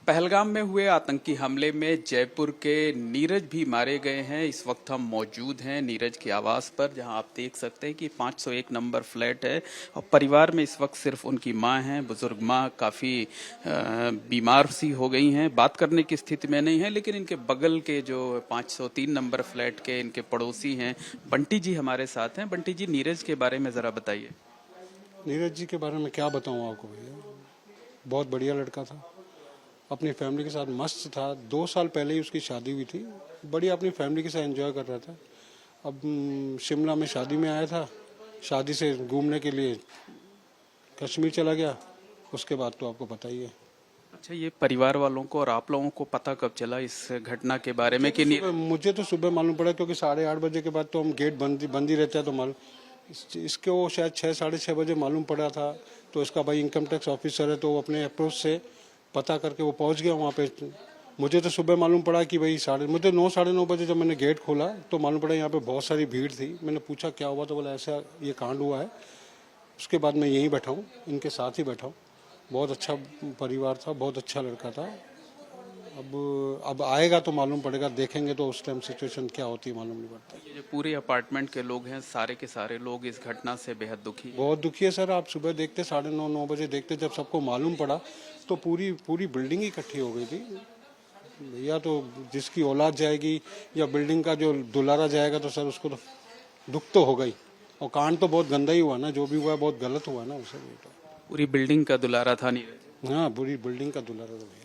पहलगाम में हुए आतंकी हमले में जयपुर के नीरज भी मारे गए हैं। इस वक्त हम मौजूद हैं नीरज के आवास पर, जहां आप देख सकते हैं कि 501 नंबर फ्लैट है और परिवार में इस वक्त सिर्फ उनकी मां हैं। बुजुर्ग मां काफ़ी बीमार सी हो गई हैं, बात करने की स्थिति में नहीं है, लेकिन इनके बगल के जो 503 नंबर फ्लैट के इनके पड़ोसी हैं बंटी जी हमारे साथ हैं। बंटी जी, नीरज के बारे में ज़रा बताइए। नीरज जी के बारे में क्या बताऊं आपको भैया, बहुत बढ़िया लड़का था, अपनी फैमिली के साथ मस्त था। 2 साल पहले ही उसकी शादी हुई थी, बढ़िया अपनी फैमिली के साथ एंजॉय कर रहा था। अब शिमला में शादी में आया था, शादी से घूमने के लिए कश्मीर चला गया। उसके बाद तो आपको पता ही है। अच्छा, ये परिवार वालों को और आप लोगों को पता कब चला इस घटना के बारे में कि मुझे तो सुबह मालूम पड़ा, क्योंकि 8:30 बजे के बाद तो हम गेट बंद ही रहता है, तो मालूम इसके वो शायद 6 साढ़े 6 बजे मालूम पड़ा था। तो इसका भाई इनकम टैक्स ऑफिसर है, तो वो अपने अप्रोच से पता करके वो पहुंच गया वहाँ पे। मुझे तो सुबह मालूम पड़ा कि भाई मुझे 9 साढ़े 9 बजे जब मैंने गेट खोला तो मालूम पड़ा यहाँ पे बहुत सारी भीड़ थी। मैंने पूछा क्या हुआ, तो बोला ऐसा ये कांड हुआ है। उसके बाद मैं यहीं बैठा हूँ, इनके साथ ही बैठा हूँ। बहुत अच्छा परिवार था, बहुत अच्छा लड़का था। अब आएगा तो मालूम पड़ेगा, देखेंगे तो उस टाइम सिचुएशन क्या होती है मालूम नहीं पड़ता। ये जो पूरे अपार्टमेंट के लोग हैं, सारे के सारे लोग इस घटना से बेहद दुखी हैं। बहुत दुखी है सर। आप सुबह देखते 9:30 बजे देखते, जब सबको मालूम पड़ा तो पूरी बिल्डिंग ही इकट्ठी हो गई थी भैया। तो जिसकी औलाद जाएगी या बिल्डिंग का जो दुलारा जाएगा तो सर उसको तो दुख तो हो गई। और कांड तो बहुत गंदा ही हुआ ना, जो भी हुआ बहुत गलत हुआ ना उसे। तो पूरी बिल्डिंग का दुलारा था नीरज। हाँ, पूरी बिल्डिंग का दुलारा था भैया।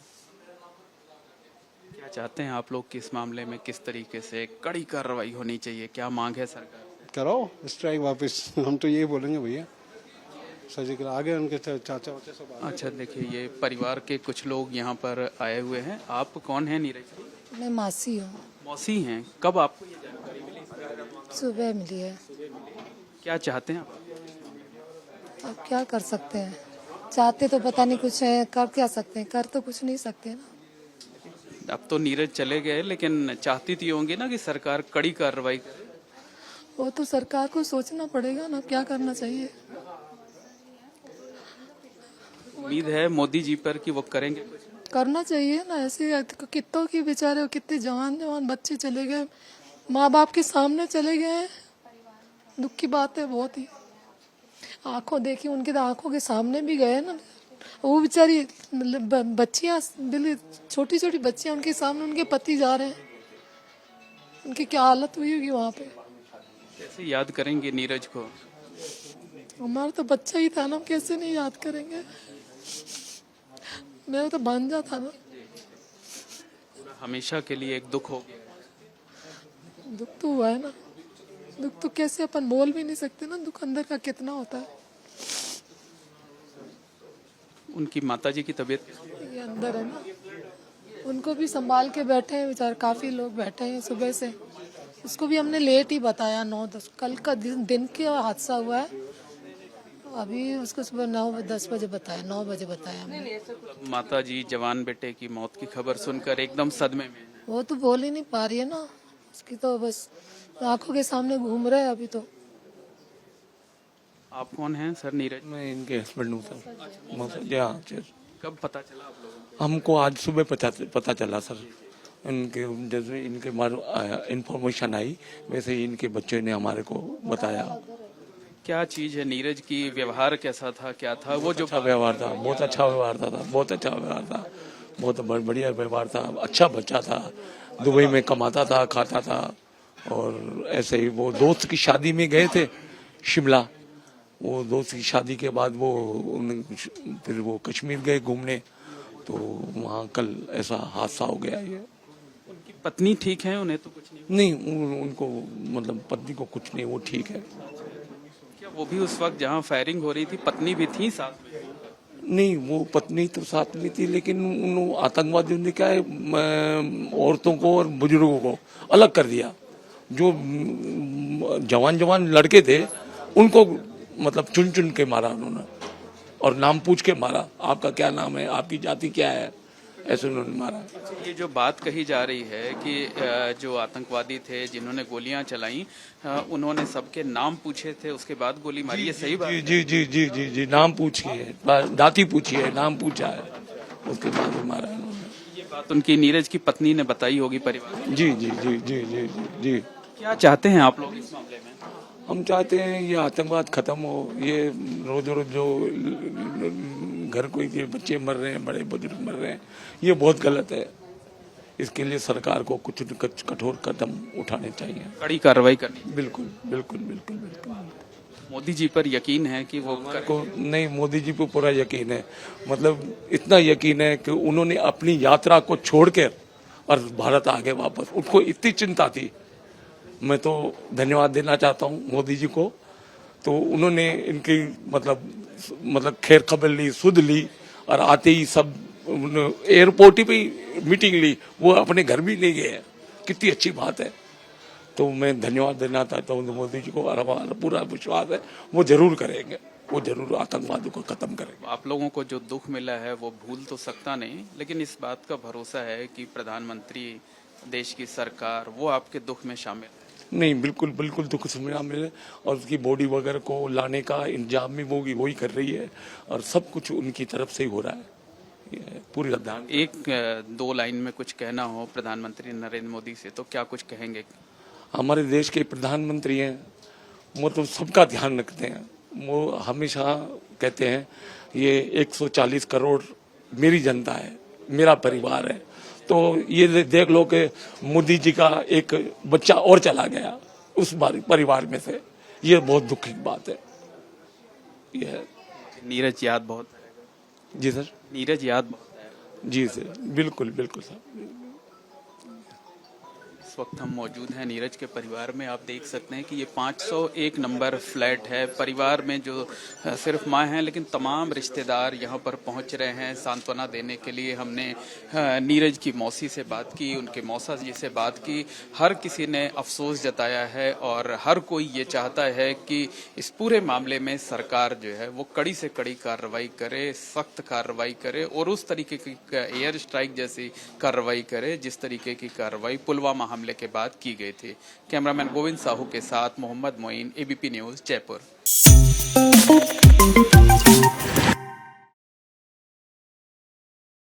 क्या चाहते हैं आप लोग कि इस मामले में किस तरीके से कड़ी कार्रवाई होनी चाहिए, क्या मांग है सरकार? कराओ स्ट्राइक वापस, हम तो यही बोलेंगे भैया। सर्जिकल आगे उनके चाचा वाचा सब आगे। अच्छा, देखिए ये परिवार के कुछ लोग यहाँ पर आए हुए हैं। आप कौन हैं नीरज? मैं मासी हूँ। मौसी हैं। कब आपको ये जानकारी मिली? सुबह मिली है। क्या चाहते हैं आप? अब क्या कर सकते हैं, चाहते तो पता नहीं कुछ है, कर क्या सकते हैं, कर तो कुछ नहीं सकते ना। अब तो नीरज चले गए, लेकिन चाहती थी होंगी ना कि सरकार कड़ी कार्रवाई करे। वो तो सरकार को सोचना पड़ेगा ना, क्या करना चाहिए। उम्मीद है मोदी जी पर कि वो करेंगे कुछ। करना चाहिए ना, ऐसे कितनों की बेचारे कितने जवान बच्चे चले गए, माँ बाप के सामने चले गए। दुख की बात है बहुत ही। आंखों देखी उनके, तो आंखों के सामने भी गए ना। वो बेचारी बच्चियां, छोटी छोटी बच्चियां उनके सामने, उनके पति जा रहे हैं, उनकी क्या हालत हुई होगी वहाँ पे। कैसे याद करेंगे नीरज को? हमारा तो बच्चा ही था ना, हम कैसे नहीं याद करेंगे। मेरा तो भांजा था ना। हमेशा के लिए एक दुख हो गया। दुख तो हुआ है ना, दुख तो कैसे अपन बोल भी नहीं सकते ना, दुख अंदर का कितना होता है। उनकी माताजी की तबीयत ये अंदर है ना, उनको भी संभाल के बैठे हैं बेचारे, काफी लोग बैठे हैं सुबह से। उसको भी हमने लेट ही बताया, 9-10 कल का दिन का हादसा हुआ है। अभी उसको सुबह 9-10 बजे बताया, 9 बजे बताया हमने। माताजी जवान बेटे की मौत की खबर सुनकर एकदम सदमे में है। वो तो बोल ही नहीं पा रही है ना, उसकी तो बस आंखों के सामने घूम रहे हैं अभी तो। आप कौन हैं सर? नीरज? मैं इनके हस्बैंड हूँ सर। कब पता चला आप लोगों को? हमको आज सुबह पता चला सर। इनके जैसे इनके इंफॉर्मेशन आई, वैसे ही इनके बच्चे ने हमारे को बताया। क्या चीज है नीरज की? व्यवहार कैसा था, क्या था वो? जो अच्छा व्यवहार था, बहुत अच्छा व्यवहार था, बहुत अच्छा व्यवहार था, बहुत बढ़िया व्यवहार था। अच्छा बच्चा था, दुबई में कमाता था, खाता था। और ऐसे ही वो दोस्त की शादी में गए थे शिमला। वो दोस्त की शादी के बाद फिर वो कश्मीर गए घूमने, तो वहाँ कल ऐसा हादसा हो गया। ये उनकी पत्नी ठीक है? उन्हें तो कुछ नहीं? उनको मतलब पत्नी को कुछ नहीं, वो ठीक है। क्या वो भी उस वक्त जहाँ फायरिंग हो रही थी पत्नी भी थी साथ में? नहीं, वो पत्नी तो साथ में थी, लेकिन उन आतंकवादियों ने क्या है, औरतों को और बुजुर्गों को अलग कर दिया। जो जवान लड़के थे उनको मतलब चुन के मारा उन्होंने, और नाम पूछ के मारा। आपका क्या नाम है, आपकी जाति क्या है, ऐसे उन्होंने मारा। ये जो बात कही जा रही है कि जो आतंकवादी थे जिन्होंने गोलियां चलाई, उन्होंने सबके नाम पूछे थे, उसके बाद गोली मारी, ये सही बात? जी, नाम पूछिए, जाति पूछिए, नाम पूछा है, उसके बाद मारा है उन्होंने। बात उनकी नीरज की पत्नी ने बताई होगी परिवार को। जी जी जी जी जी जी जी। क्या चाहते हैं आप लोग इस मामले में? हम चाहते हैं ये आतंकवाद खत्म हो। ये रोज रोज जो घर कोई के बच्चे मर रहे हैं, बड़े बुजुर्ग मर रहे हैं, ये बहुत गलत है। इसके लिए सरकार को कुछ न कुछ कठोर कदम उठाने चाहिए। कड़ी कार्रवाई करनी। बिल्कुल बिल्कुल बिल्कुल बिल्कुल। मोदी जी पर यकीन है कि वो को नहीं, मोदी जी को पूरा यकीन है। मतलब इतना यकीन है कि उन्होंने अपनी यात्रा को छोड़कर और भारत आ गए वापस। उनको इतनी चिंता थी। मैं तो धन्यवाद देना चाहता हूँ मोदी जी को। तो उन्होंने इनकी मतलब खैर खबर ली, सुध ली और आते ही सब एयरपोर्ट पे मीटिंग ली। वो अपने घर भी नहीं गए। कितनी अच्छी बात है। तो मैं धन्यवाद देना चाहता हूँ मोदी जी को और हमारा पूरा विश्वास है वो जरूर करेंगे। वो जरूर आतंकवाद को खत्म करेंगे। आप लोगों को जो दुख मिला है वो भूल तो सकता नहीं, लेकिन इस बात का भरोसा है कि प्रधानमंत्री, देश की सरकार, वो आपके दुख में शामिल है। नहीं, बिल्कुल बिल्कुल दुख सुनना मिले और उसकी बॉडी वगैरह को लाने का इंतजाम भी वो वही कर रही है और सब कुछ उनकी तरफ से ही हो रहा है। ये पूरी ध्यान। एक दो लाइन में कुछ कहना हो प्रधानमंत्री नरेंद्र मोदी से तो क्या कुछ कहेंगे? हमारे देश के प्रधानमंत्री हैं, वो तो सबका ध्यान रखते हैं। वो हमेशा कहते हैं ये 140 करोड़ मेरी जनता है, मेरा परिवार है। तो ये देख लो कि मोदी जी का एक बच्चा और चला गया उस परिवार में से। ये बहुत दुख की बात है। ये है। नीरज याद बहुत है। जी सर। नीरज याद बहुत है। जी सर, बिल्कुल बिल्कुल सर। इस वक्त हम मौजूद हैं नीरज के परिवार में। आप देख सकते हैं कि ये 501 नंबर फ्लैट है। परिवार में जो सिर्फ माँ हैं, लेकिन तमाम रिश्तेदार यहाँ पर पहुँच रहे हैं सांत्वना देने के लिए। हमने नीरज की मौसी से बात की, उनके मौसा जी से बात की। हर किसी ने अफसोस जताया है और हर कोई ये चाहता है कि इस पूरे मामले में सरकार जो है वो कड़ी से कड़ी कार्रवाई करे, सख्त कार्रवाई करे और उस तरीके की एयर स्ट्राइक जैसी कार्रवाई करे जिस तरीके की कार्रवाई पुलवामा हमले के बाद की गई थी। कैमरामैन गोविंद साहू के साथ मोहम्मद मोइन, एबीपी न्यूज़, जयपुर।